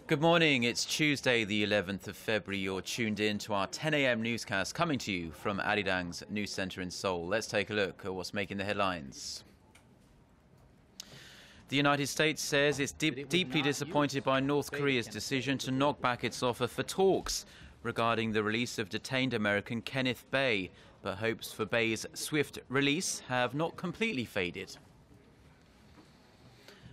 Good morning. It's Tuesday, the 11th of February. You're tuned in to our 10 a.m. newscast coming to you from ARIRANG's news center in Seoul. Let's take a look at what's making the headlines. The United States says it's deeply disappointed by North Korea's decision to knock back its offer for talks regarding the release of detained American Kenneth Bae, but hopes for Bae's swift release have not completely faded.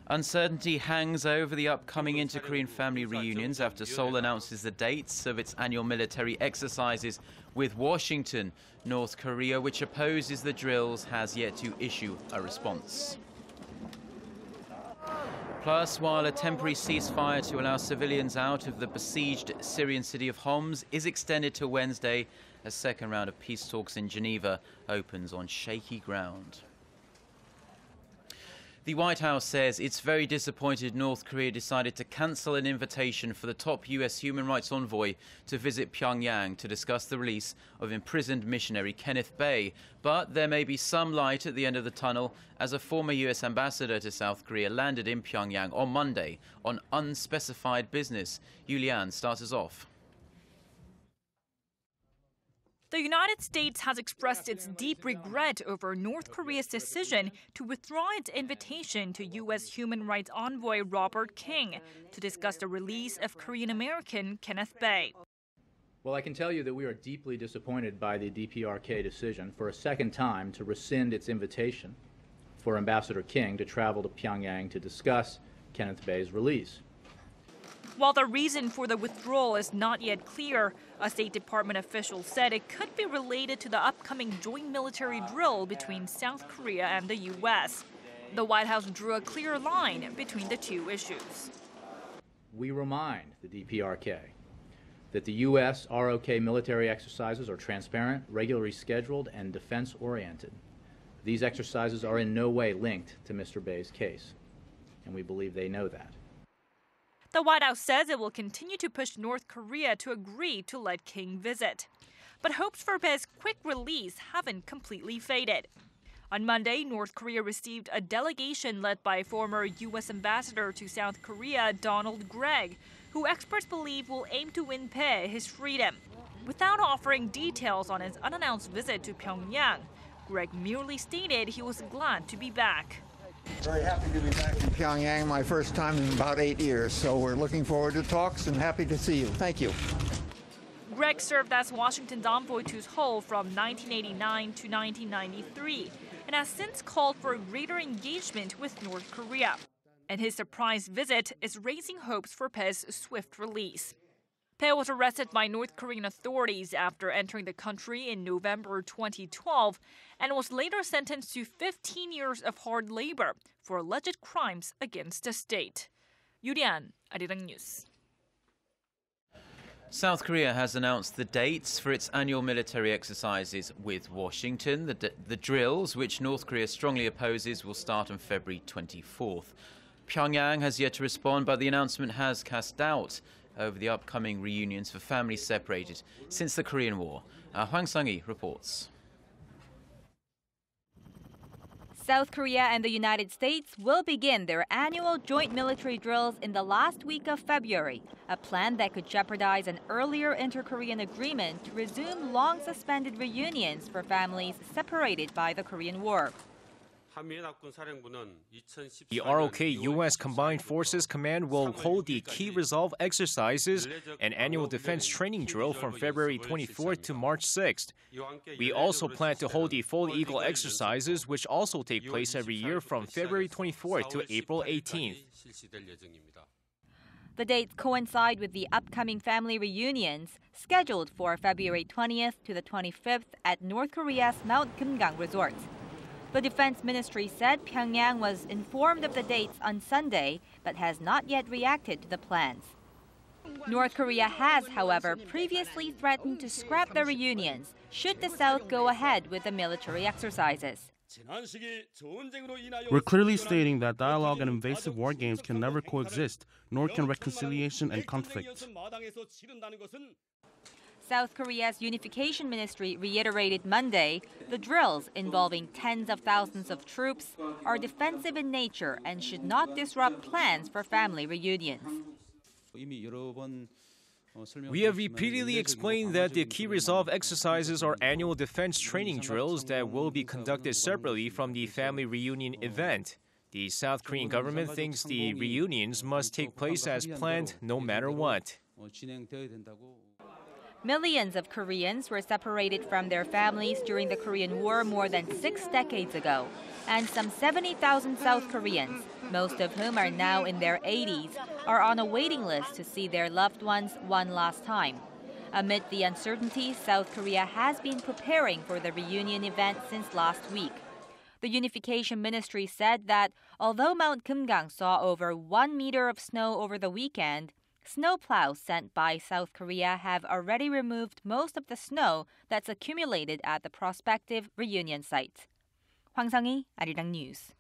Uncertainty hangs over the upcoming inter-Korean family reunions after Seoul announces the dates of its annual military exercises with Washington. North Korea, which opposes the drills, has yet to issue a response. Plus, while a temporary ceasefire to allow civilians out of the besieged Syrian city of Homs is extended to Wednesday, a second round of peace talks in Geneva opens on shaky ground. The White House says it's very disappointed North Korea decided to cancel an invitation for the top U.S. human rights envoy to visit Pyongyang to discuss the release of imprisoned missionary Kenneth Bae. But there may be some light at the end of the tunnel as a former U.S. ambassador to South Korea landed in Pyongyang on Monday on unspecified business. Yoo Li-an starts us off. The United States has expressed its deep regret over North Korea's decision to withdraw its invitation to U.S. human rights envoy Robert King to discuss the release of Korean-American Kenneth Bae. Well, I can tell you that we are deeply disappointed by the DPRK decision for a second time to rescind its invitation for Ambassador King to travel to Pyongyang to discuss Kenneth Bae's release. While the reason for the withdrawal is not yet clear, a State Department official said it could be related to the upcoming joint military drill between South Korea and the U.S. The White House drew a clear line between the two issues. We remind the DPRK that the U.S. ROK military exercises are transparent, regularly scheduled, and defense-oriented. These exercises are in no way linked to Mr. Bae's case, and we believe they know that. The White House says it will continue to push North Korea to agree to let King visit. But hopes for Bae's quick release haven't completely faded. On Monday, North Korea received a delegation led by former U.S. Ambassador to South Korea, Donald Gregg, who experts believe will aim to win Bae his freedom. Without offering details on his unannounced visit to Pyongyang, Gregg merely stated he was glad to be back. Very happy to be back in Pyongyang, my first time in about 8 years. So we're looking forward to talks and happy to see you. Thank you. Gregg served as Washington's envoy to Seoul from 1989 to 1993 and has since called for greater engagement with North Korea. And his surprise visit is raising hopes for Bae's swift release. Bae was arrested by North Korean authorities after entering the country in November 2012 and was later sentenced to 15 years of hard labor for alleged crimes against the state. Yoo Li-an, ARIRANG News. South Korea has announced the dates for its annual military exercises with Washington. The drills, which North Korea strongly opposes, will start on February 24th. Pyongyang has yet to respond, but the announcement has cast doubt over the upcoming reunions for families separated since the Korean War. Hwang Sung-hee reports. South Korea and the United States will begin their annual joint military drills in the last week of February, a plan that could jeopardize an earlier inter-Korean agreement to resume long-suspended reunions for families separated by the Korean War. The ROK U.S. Combined Forces Command will hold the Key Resolve exercises, an annual defense training drill from February 24th to March 6th. We also plan to hold the Full Eagle exercises, which also take place every year from February 24th to April 18th. The dates coincide with the upcoming family reunions, scheduled for February 20th to the 25th at North Korea's Mount Kumgang Resort. The Defense Ministry said Pyongyang was informed of the dates on Sunday, but has not yet reacted to the plans. North Korea has, however, previously threatened to scrap the reunions should the South go ahead with the military exercises. We're clearly stating that dialogue and invasive war games can never coexist, nor can reconciliation and conflict. South Korea's Unification Ministry reiterated Monday the drills involving tens of thousands of troops are defensive in nature and should not disrupt plans for family reunions. We have repeatedly explained that the key resolve exercises are annual defense training drills that will be conducted separately from the family reunion event. The South Korean government thinks the reunions must take place as planned no matter what. Millions of Koreans were separated from their families during the Korean War more than 6 decades ago. And some 70,000 South Koreans, most of whom are now in their 80s, are on a waiting list to see their loved ones one last time. Amid the uncertainty, South Korea has been preparing for the reunion event since last week. The Unification Ministry said that although Mount Kumgang saw over 1 meter of snow over the weekend, snowplows sent by South Korea have already removed most of the snow that's accumulated at the prospective reunion site. Hwang Sung-hee, ARIRANG News.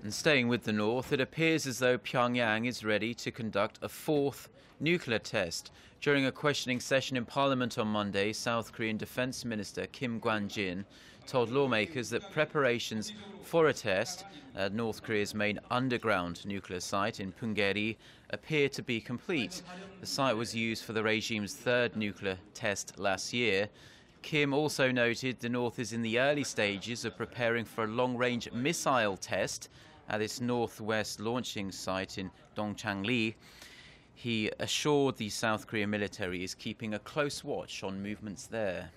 And staying with the north, it appears as though Pyongyang is ready to conduct a 4th nuclear test. During a questioning session in Parliament on Monday, South Korean Defense Minister Kim Kwan-jin told lawmakers that preparations for a test at North Korea's main underground nuclear site in Punggye-ri appear to be complete. The site was used for the regime's 3rd nuclear test last year. Kim also noted the North is in the early stages of preparing for a long-range missile test at its northwest launching site in Dongchangli. He assured the South Korean military is keeping a close watch on movements there.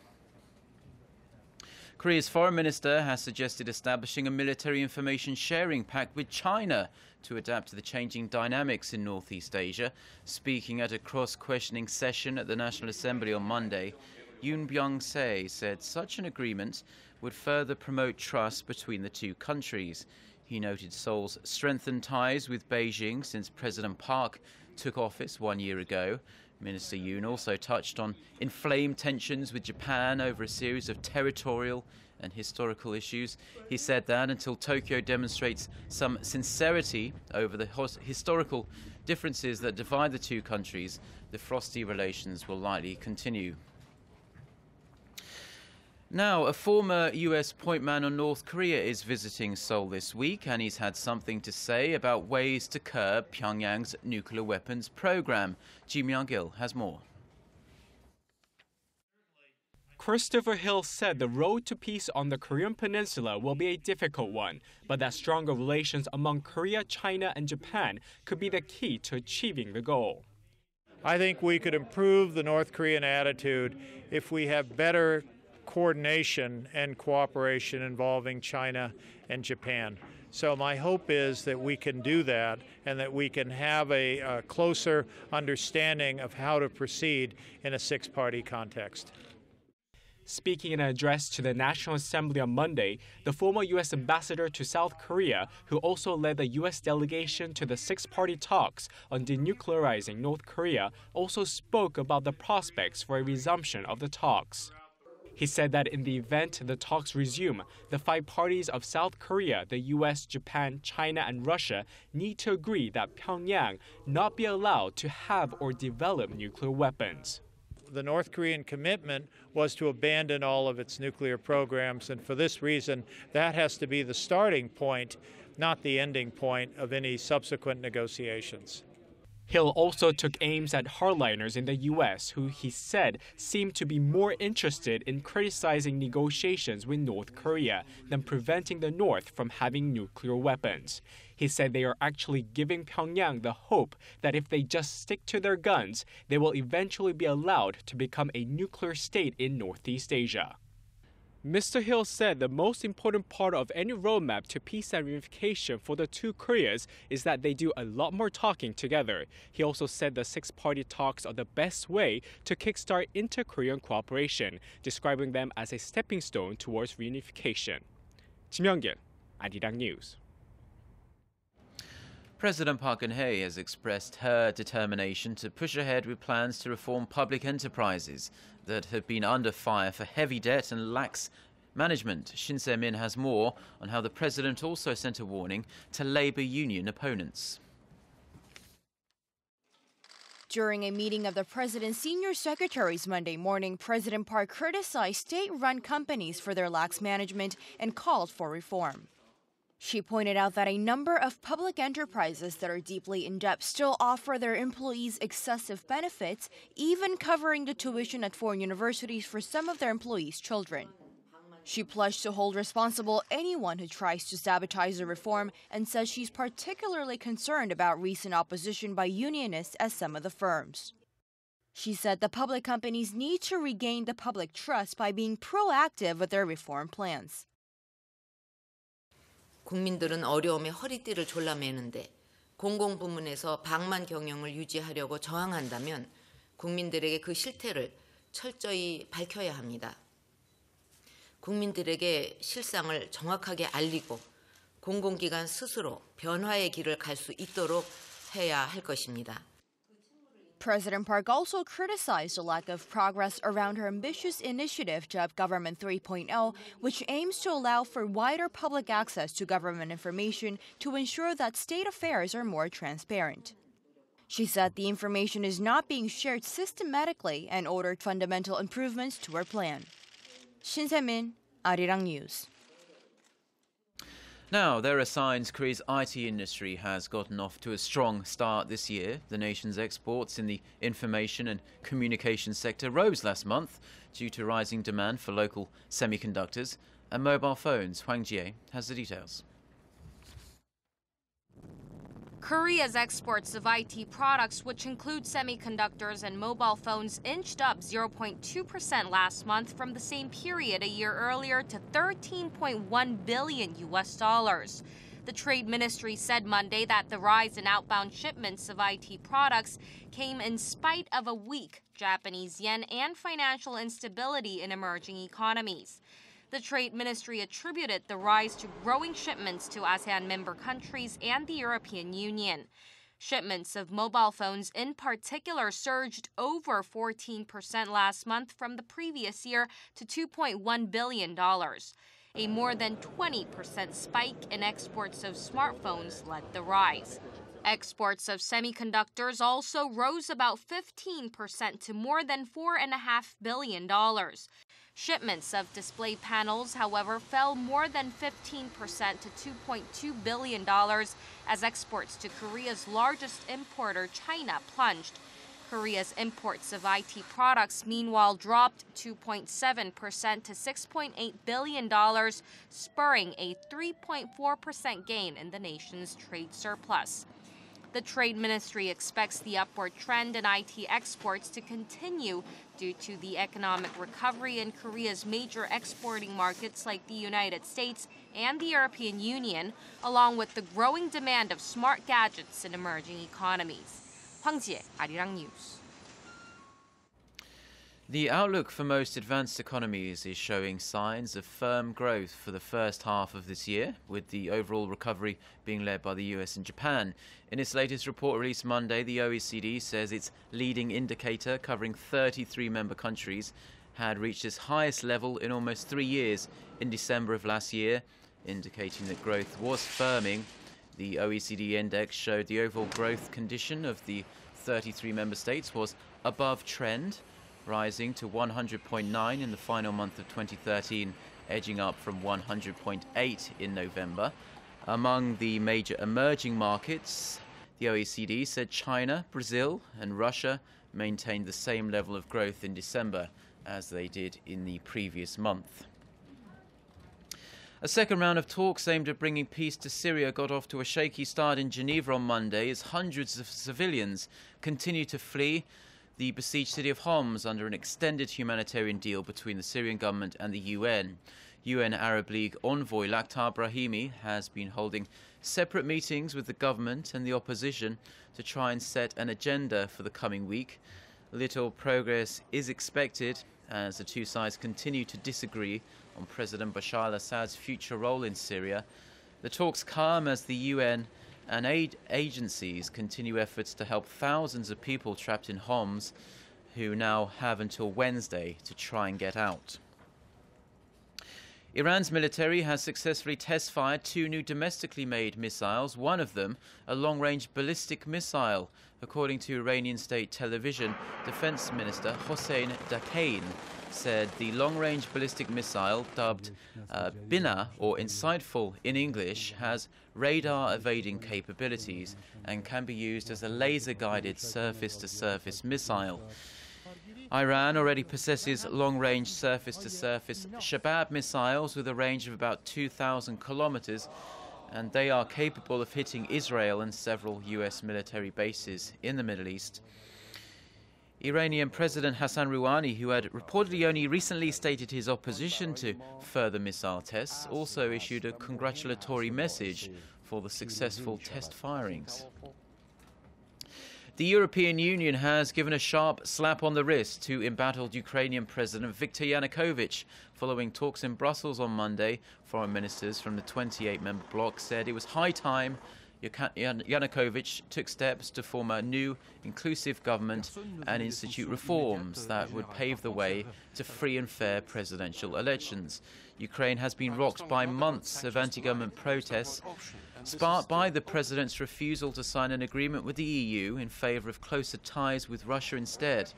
Korea's foreign minister has suggested establishing a military information sharing pact with China to adapt to the changing dynamics in Northeast Asia. Speaking at a cross-questioning session at the National Assembly on Monday, Yoon Byung-se said such an agreement would further promote trust between the two countries. He noted Seoul's strengthened ties with Beijing since President Park took office 1 year ago. Minister Yoon also touched on inflamed tensions with Japan over a series of territorial and historical issues. He said that until Tokyo demonstrates some sincerity over the historical differences that divide the two countries, the frosty relations will likely continue. Now, a former US point man on North Korea is visiting Seoul this week, and he's had something to say about ways to curb Pyongyang's nuclear weapons program. Ji Myung-gil has more. Christopher Hill said the road to peace on the Korean peninsula will be a difficult one, but that stronger relations among Korea, China, and Japan could be the key to achieving the goal. I think we could improve the North Korean attitude if we have better coordination and cooperation involving China and Japan. So my hope is that we can do that and that we can have a closer understanding of how to proceed in a 6-party context. Speaking in an address to the National Assembly on Monday, the former U.S. ambassador to South Korea, who also led the U.S. delegation to the 6-party talks on denuclearizing North Korea, also spoke about the prospects for a resumption of the talks. He said that in the event the talks resume, the 5 parties of South Korea, the U.S., Japan, China, and Russia need to agree that Pyongyang not be allowed to have or develop nuclear weapons. The North Korean commitment was to abandon all of its nuclear programs, and for this reason, that has to be the starting point, not the ending point of any subsequent negotiations. Hill also took aims at hardliners in the U.S., who he said seemed to be more interested in criticizing negotiations with North Korea than preventing the North from having nuclear weapons. He said they are actually giving Pyongyang the hope that if they just stick to their guns, they will eventually be allowed to become a nuclear state in Northeast Asia. Mr. Hill said the most important part of any roadmap to peace and reunification for the two Koreas is that they do a lot more talking together. He also said the 6-party talks are the best way to kickstart inter-Korean cooperation, describing them as a stepping stone towards reunification. Ji Myung-gil, ARIRANG News. President Park Geun-hye has expressed her determination to push ahead with plans to reform public enterprises that have been under fire for heavy debt and lax management. Shin Se-min has more on how the president also sent a warning to labor union opponents. During a meeting of the president's senior secretaries Monday morning, President Park criticized state-run companies for their lax management and called for reform. She pointed out that a number of public enterprises that are deeply in debt still offer their employees excessive benefits, even covering the tuition at foreign universities for some of their employees' children. She pledged to hold responsible anyone who tries to sabotage the reform and says she's particularly concerned about recent opposition by unionists at some of the firms. She said the public companies need to regain the public trust by being proactive with their reform plans. 국민들은 어려움에 허리띠를 졸라매는데 공공부문에서 방만 경영을 유지하려고 저항한다면 국민들에게 그 실태를 철저히 밝혀야 합니다. 국민들에게 실상을 정확하게 알리고 공공기관 스스로 변화의 길을 갈 수 있도록 해야 할 것입니다. President Park also criticized the lack of progress around her ambitious initiative dubbed Government 3.0, which aims to allow for wider public access to government information to ensure that state affairs are more transparent. She said the information is not being shared systematically and ordered fundamental improvements to her plan. Shin Se-min, ARIRANG News. Now, there are signs Korea's IT industry has gotten off to a strong start this year. The nation's exports in the information and communication sector rose last month due to rising demand for local semiconductors and mobile phones. Hwang Jie has the details. Korea's exports of IT products, which include semiconductors and mobile phones, inched up 0.2% last month from the same period a year earlier to $13.1 billion. The Trade Ministry said Monday that the rise in outbound shipments of IT products came in spite of a weak Japanese yen and financial instability in emerging economies. The Trade Ministry attributed the rise to growing shipments to ASEAN member countries and the European Union. Shipments of mobile phones in particular surged over 14% last month from the previous year to $2.1 billion. A more than 20% spike in exports of smartphones led the rise. Exports of semiconductors also rose about 15% to more than $4.5 billion. Shipments of display panels, however, fell more than 15% to $2.2 billion as exports to Korea's largest importer, China, plunged. Korea's imports of IT products, meanwhile, dropped 2.7% to $6.8 billion, spurring a 3.4% gain in the nation's trade surplus. The Trade Ministry expects the upward trend in IT exports to continue due to the economic recovery in Korea's major exporting markets like the United States and the European Union, along with the growing demand of smart gadgets in emerging economies. Hwang Jie, ARIRANG News. The outlook for most advanced economies is showing signs of firm growth for the first half of this year, with the overall recovery being led by the US and Japan. In its latest report released Monday, the OECD says its leading indicator, covering 33 member countries, had reached its highest level in almost 3 years in December of last year, indicating that growth was firming. The OECD index showed the overall growth condition of the 33 member states was above trend, rising to 100.9 in the final month of 2013, edging up from 100.8 in November. Among the major emerging markets, the OECD said China, Brazil and Russia maintained the same level of growth in December as they did in the previous month. A second round of talks aimed at bringing peace to Syria got off to a shaky start in Geneva on Monday as hundreds of civilians continue to flee the besieged city of Homs under an extended humanitarian deal between the Syrian government and the UN. UN Arab League envoy Lakhdar Brahimi has been holding separate meetings with the government and the opposition to try and set an agenda for the coming week. Little progress is expected as the two sides continue to disagree on President Bashar al-Assad's future role in Syria. The talks come as the UN and aid agencies continue efforts to help thousands of people trapped in Homs who now have until Wednesday to try and get out. Iran's military has successfully test-fired 2 new domestically made missiles, one of them a long-range ballistic missile. According to Iranian state television, Defense Minister Hossein Dakane said the long-range ballistic missile, dubbed Bina, or insightful in English, has radar-evading capabilities and can be used as a laser-guided surface-to-surface missile. Iran already possesses long-range surface-to-surface Shabab missiles with a range of about 2,000 kilometers, and they are capable of hitting Israel and several U.S. military bases in the Middle East. Iranian President Hassan Rouhani, who had reportedly only recently stated his opposition to further missile tests, also issued a congratulatory message for the successful test firings. The European Union has given a sharp slap on the wrist to embattled Ukrainian President Viktor Yanukovych. Following talks in Brussels on Monday, foreign ministers from the 28-member bloc said it was high time Yanukovych took steps to form a new, inclusive government and institute reforms that would pave the way to free and fair presidential elections. Ukraine has been rocked by months of anti-government protests, sparked by the president's refusal to sign an agreement with the EU in favour of closer ties with Russia instead.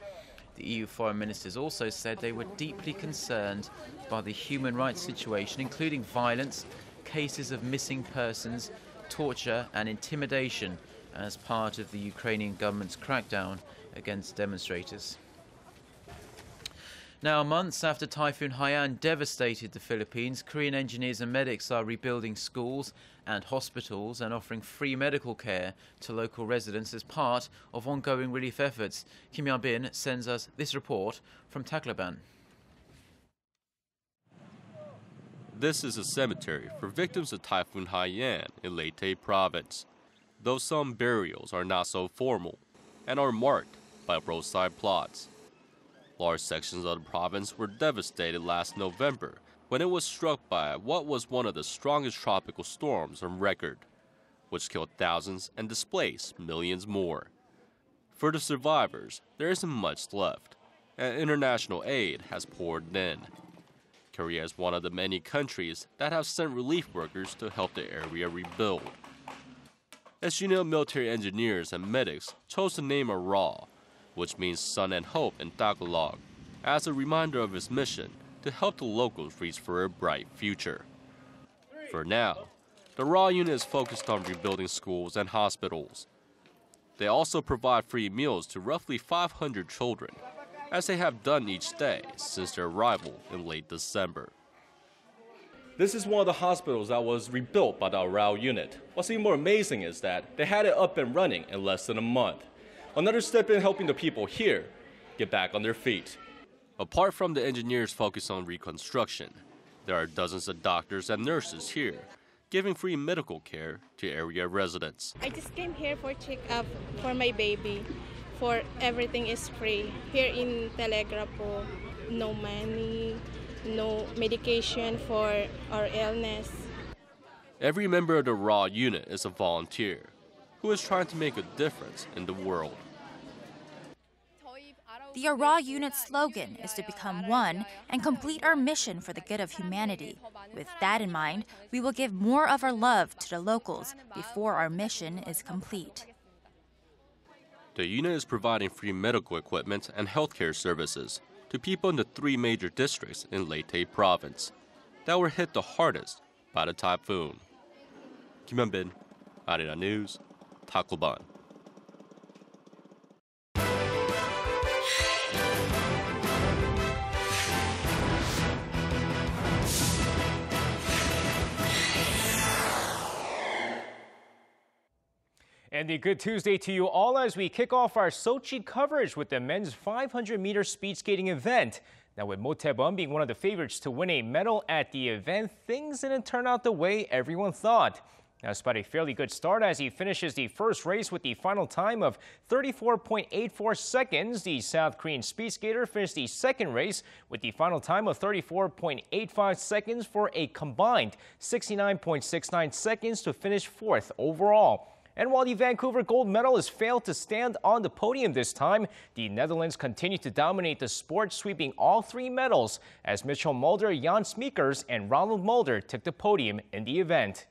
The EU foreign ministers also said they were deeply concerned by the human rights situation, including violence, cases of missing persons, torture and intimidation as part of the Ukrainian government's crackdown against demonstrators. Now, months after Typhoon Haiyan devastated the Philippines, Korean engineers and medics are rebuilding schools and hospitals and offering free medical care to local residents as part of ongoing relief efforts. Kim Yeon-bin sends us this report from Tacloban. This is a cemetery for victims of Typhoon Haiyan in Leyte province, though some burials are not so formal and are marked by roadside plots. Large sections of the province were devastated last November when it was struck by what was one of the strongest tropical storms on record, which killed thousands and displaced millions more. For the survivors, there isn't much left, and international aid has poured in. Korea is one of the many countries that have sent relief workers to help the area rebuild. SGNL military engineers and medics chose the name ARIRANG, which means sun and hope in Tagalog, as a reminder of his mission to help the locals reach for a bright future. For now, the ARIRANG unit is focused on rebuilding schools and hospitals. They also provide free meals to roughly 500 children, as they have done each day since their arrival in late December. This is one of the hospitals that was rebuilt by the ARIRANG unit. What's even more amazing is that they had it up and running in less than a month. Another step in helping the people here get back on their feet. Apart from the engineers focused on reconstruction, there are dozens of doctors and nurses here, giving free medical care to area residents. I just came here for check-up for my baby. For everything is free. Here in Telegrapo, no money, no medication for our illness. Every member of the ARIRANG unit is a volunteer who is trying to make a difference in the world. The ARIRANG unit's slogan is to become one and complete our mission for the good of humanity. With that in mind, we will give more of our love to the locals before our mission is complete. The unit is providing free medical equipment and healthcare services to people in the 3 major districts in Leyte province that were hit the hardest by the typhoon. Kim Yeon-bin, ARIRANG News, Tacloban. And a good Tuesday to you all as we kick off our Sochi coverage with the men's 500-meter speed skating event. Now, with Mo Tae-bum being one of the favorites to win a medal at the event, things didn't turn out the way everyone thought. Now, despite a fairly good start as he finishes the first race with the final time of 34.84 seconds, the South Korean speed skater finished the second race with the final time of 34.85 seconds for a combined 69.69 seconds to finish fourth overall. And while the Vancouver gold medalist failed to stand on the podium this time, the Netherlands continued to dominate the sport, sweeping all 3 medals as Mitchell Mulder, Jan Smeekers, and Ronald Mulder took the podium in the event.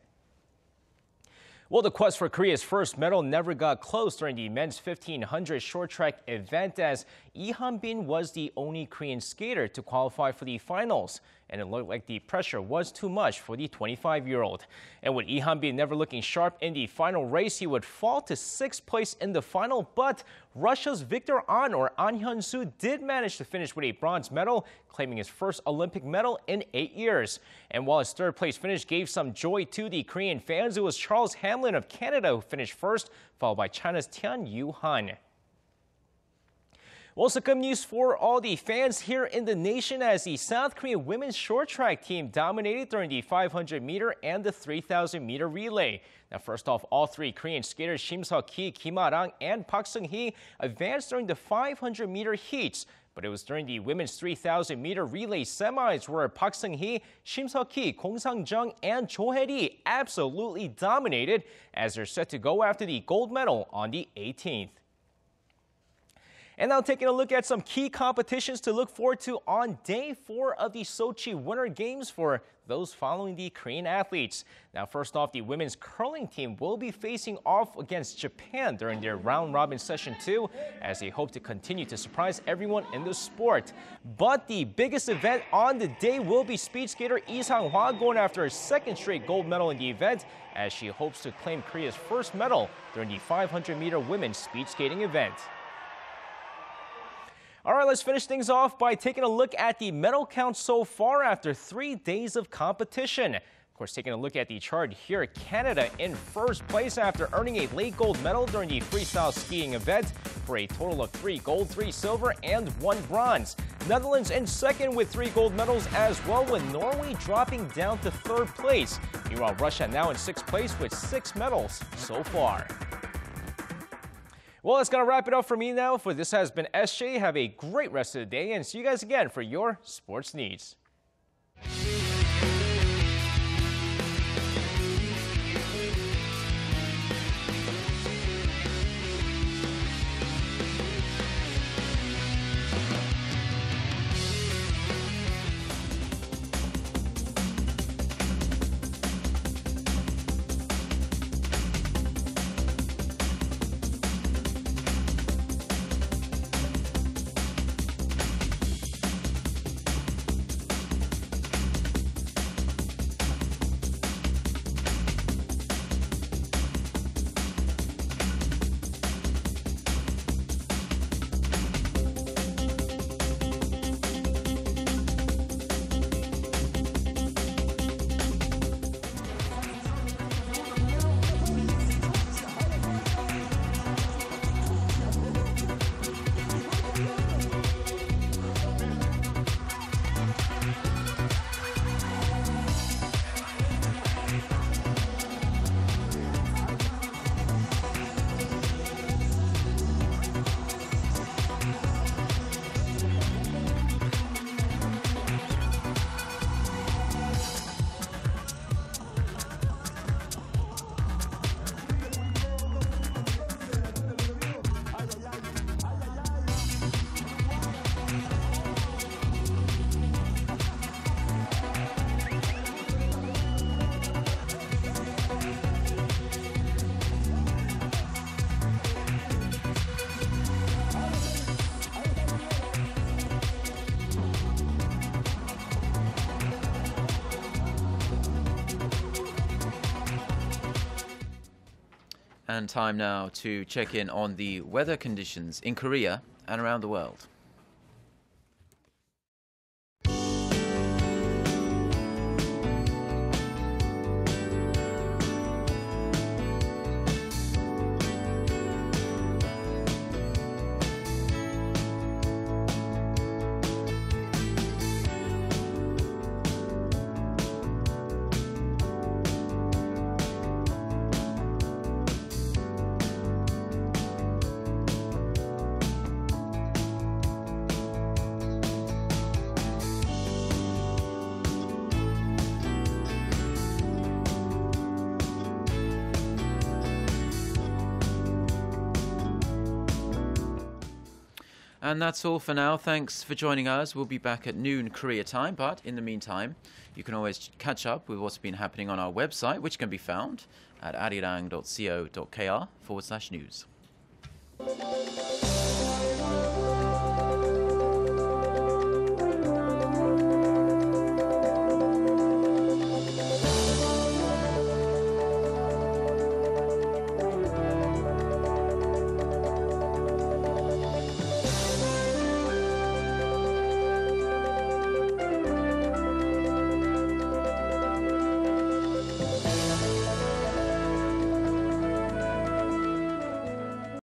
Well, the quest for Korea's first medal never got close during the men's 1500 short track event as Lee Han-bin was the only Korean skater to qualify for the finals. And it looked like the pressure was too much for the 25-year-old. And with Lee Han-bin never looking sharp in the final race, he would fall to 6th place in the final. But Russia's Victor An, or An Hyun-soo, did manage to finish with a bronze medal, claiming his first Olympic medal in 8 years. And while his 3rd place finish gave some joy to the Korean fans, it was Charles Hamlin of Canada who finished first, followed by China's Tian Yu-han. Also, good news for all the fans here in the nation as the South Korean women's short track team dominated during the 500-meter and the 3,000-meter relay. Now, first off, all 3 Korean skaters, Shim Seok-hee, Kim Ah-rang, and Park Seung-hee, advanced during the 500-meter heats. But it was during the women's 3,000-meter relay semis where Park Seung-hee, Shim Seok-hee, Kong Sang-jung, and Cho Hae-ri absolutely dominated as they're set to go after the gold medal on the 18th. And now taking a look at some key competitions to look forward to on day 4 of the Sochi Winter Games for those following the Korean athletes. Now, first off, the women's curling team will be facing off against Japan during their round-robin session 2 as they hope to continue to surprise everyone in the sport. But the biggest event on the day will be speed skater Lee Sang-hwa going after her 2nd straight gold medal in the event as she hopes to claim Korea's first medal during the 500-meter women's speed skating event. All right, let's finish things off by taking a look at the medal count so far after 3 days of competition. Of course, taking a look at the chart here, Canada in first place after earning a late gold medal during the freestyle skiing event for a total of 3 gold, 3 silver, and 1 bronze. Netherlands in second with 3 gold medals as well, with Norway dropping down to 3rd place. Meanwhile, Russia now in 6th place with 6 medals so far. Well, that's going to wrap it up for me now. For this has been SJ. Have a great rest of the day and see you guys again for your sports needs. And time now to check in on the weather conditions in Korea and around the world. And that's all for now. Thanks for joining us. We'll be back at noon Korea time, but in the meantime, you can always catch up with what's been happening on our website, which can be found at arirang.co.kr/news.